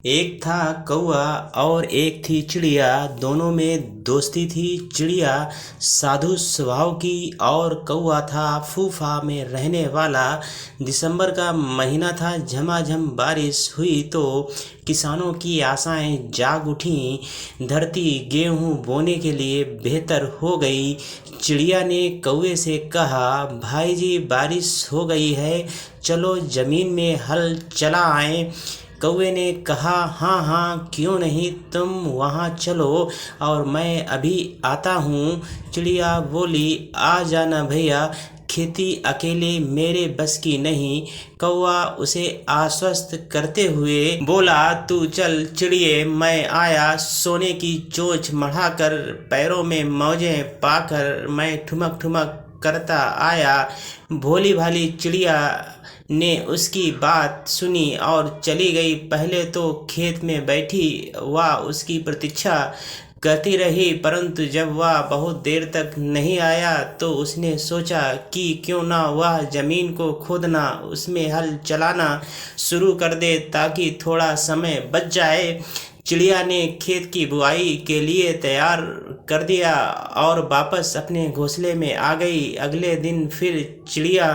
एक था कौआ और एक थी चिड़िया। दोनों में दोस्ती थी। चिड़िया साधु स्वभाव की और कौआ था फूफा में रहने वाला। दिसंबर का महीना था। झमाझम बारिश हुई तो किसानों की आशाएं जाग उठीं। धरती गेहूं बोने के लिए बेहतर हो गई। चिड़िया ने कौवे से कहा, भाई जी बारिश हो गई है, चलो जमीन में हल चला आए। कौवे ने कहा, हाँ हाँ क्यों नहीं, तुम वहाँ चलो और मैं अभी आता हूँ। चिड़िया बोली, आ जाना भैया, खेती अकेले मेरे बस की नहीं। कौवा उसे आश्वस्त करते हुए बोला, तू चल चिड़िए, मैं आया सोने की चोंच मढ़ाकर, पैरों में मौजें पाकर मैं ठुमक ठुमक करता आया। भोली भाली चिड़िया ने उसकी बात सुनी और चली गई। पहले तो खेत में बैठी वह उसकी प्रतीक्षा करती रही, परंतु जब वह बहुत देर तक नहीं आया तो उसने सोचा कि क्यों ना वह जमीन को खोदना, उसमें हल चलाना शुरू कर दे ताकि थोड़ा समय बच जाए। चिड़िया ने खेत की बुआई के लिए तैयार कर दिया और वापस अपने घोंसले में आ गई। अगले दिन फिर चिड़िया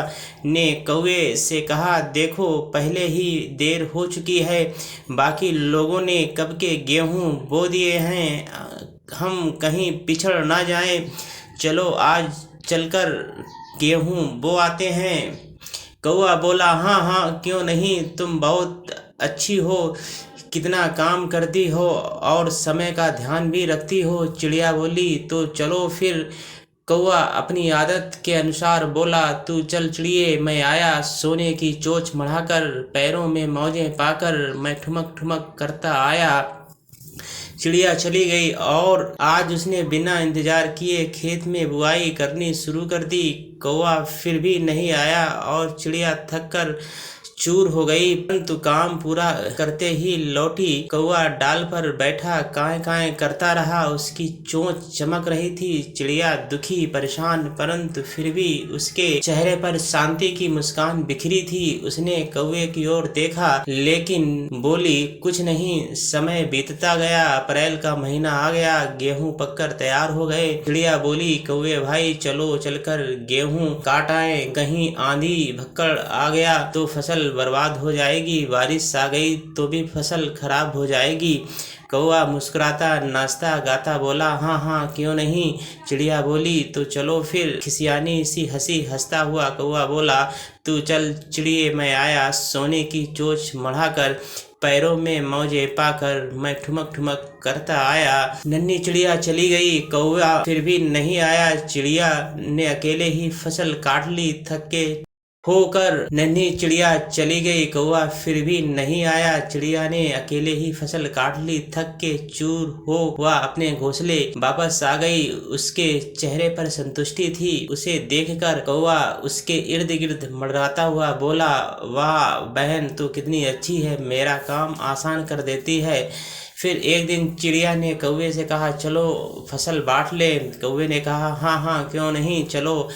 ने कौवे से कहा, देखो पहले ही देर हो चुकी है, बाकी लोगों ने कब के गेहूं बो दिए हैं, हम कहीं पिछड़ ना जाएं। चलो आज चलकर गेहूं बो आते हैं। कौवा बोला, हाँ हाँ क्यों नहीं, तुम बहुत अच्छी हो, कितना काम करती हो और समय का ध्यान भी रखती हो। चिड़िया बोली, तो चलो फिर। कौवा अपनी आदत के अनुसार बोला, तू चल चिड़िए, मैं आया सोने की चोंच मढ़ाकर, पैरों में मौजें पाकर मैं ठुमक ठुमक करता आया। चिड़िया चली गई और आज उसने बिना इंतजार किए खेत में बुआई करनी शुरू कर दी। कौवा फिर भी नहीं आया और चिड़िया थक कर चूर हो गई, परंतु काम पूरा करते ही लौटी। कौवा डाल पर बैठा काएं काएं करता रहा, उसकी चोंच चमक रही थी। चिड़िया दुखी परेशान, परंतु फिर भी उसके चेहरे पर शांति की मुस्कान बिखरी थी। उसने कौवे की ओर देखा लेकिन बोली कुछ नहीं। समय बीतता गया, अप्रैल का महीना आ गया, गेहूं पककर तैयार हो गए। चिड़िया बोली, कौवे भाई चलो चलकर गेहूं काट आए, कहीं आंधी भक्कड़ आ गया तो फसल बर्बाद हो जाएगी, बारिश आ गई तो भी फसल खराब हो जाएगी। कौवा मुस्कुराता नाचता गाता बोला, हाँ हाँ क्यों नहीं। चिड़िया बोली, तो चलो फिर। खिसियानी सी हंसी हंसता हुआ कौवा बोला, तू चल चिड़िए, मैं आया सोने की चोंच मढ़ाकर, पैरों में मौजे पाकर मैं ठुमक ठुमक करता आया। नन्ही चिड़िया चली गई, कौवा फिर भी नहीं आया। चिड़िया ने अकेले ही फसल काट ली, थक के होकर नन्ही चिड़िया चली गई, कौवा फिर भी नहीं आया। चिड़िया ने अकेले ही फसल काट ली, थक के चूर हो वह अपने घोंसले वापस आ गई। उसके चेहरे पर संतुष्टि थी। उसे देखकर कौवा उसके इर्द गिर्द मंडराता हुआ बोला, वाह बहन तो कितनी अच्छी है, मेरा काम आसान कर देती है। फिर एक दिन चिड़िया ने कौवे से कहा, चलो फसल बांट ले। कौवे ने कहा, हाँ हाँ क्यों नहीं, चलो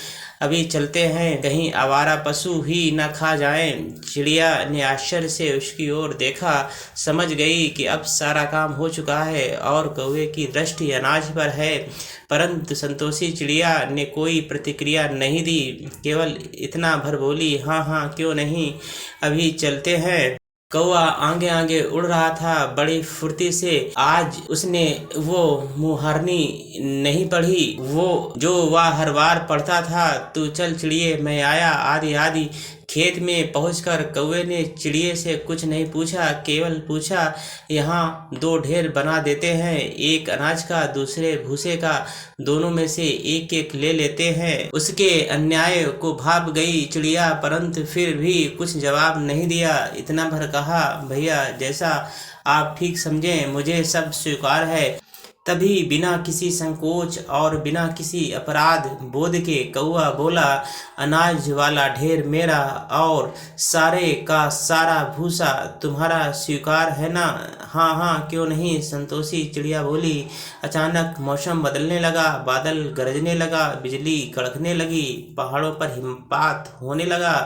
अभी चलते हैं, कहीं आवारा पशु ही न खा जाएं। चिड़िया ने आश्चर्य से उसकी ओर देखा, समझ गई कि अब सारा काम हो चुका है और कौवे की दृष्टि अनाज पर है, परंतु संतोषी चिड़िया ने कोई प्रतिक्रिया नहीं दी, केवल इतना भर बोली, हाँ हाँ क्यों नहीं, अभी चलते हैं। कौवा आगे आगे उड़ रहा था बड़ी फुर्ती से। आज उसने वो मुहारनी नहीं पढ़ी वो जो वह हर बार पढ़ता था, तू चल चिड़िए, मैं आया आदि आदि। खेत में पहुंचकर कौवे ने चिड़िए से कुछ नहीं पूछा, केवल पूछा, यहाँ दो ढेर बना देते हैं, एक अनाज का दूसरे भूसे का, दोनों में से एक एक ले लेते हैं। उसके अन्याय को भाप गई चिड़िया, परंतु फिर भी कुछ जवाब नहीं दिया। इतना भर कहा, भैया जैसा आप ठीक समझें, मुझे सब स्वीकार है। तभी बिना किसी संकोच और बिना किसी अपराध बोध के कौवा बोला, अनाज वाला ढेर मेरा और सारे का सारा भूसा तुम्हारा स्वीकार है ना। हाँ हाँ क्यों नहीं, संतोषी चिड़िया बोली। अचानक मौसम बदलने लगा, बादल गरजने लगा, बिजली कड़कने लगी, पहाड़ों पर हिमपात होने लगा।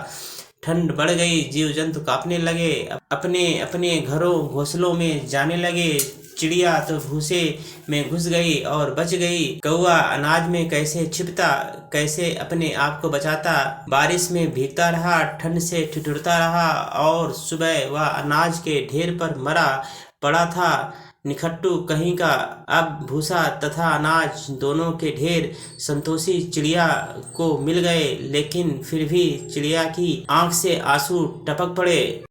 ठंड बढ़ गई, जीव जंतु कांपने लगे, अपने अपने घरों घोंसलों में जाने लगे। चिड़िया तो भूसे में घुस गई और बच गई। कौआ अनाज में कैसे छिपता, कैसे अपने आप को बचाता। बारिश में भीगता रहा, ठंड से ठिठुरता रहा और सुबह वह अनाज के ढेर पर मरा पड़ा था। निखट्टू कहीं का। अब भूसा तथा अनाज दोनों के ढेर संतोषी चिड़िया को मिल गए, लेकिन फिर भी चिड़िया की आंख से आंसू टपक पड़े।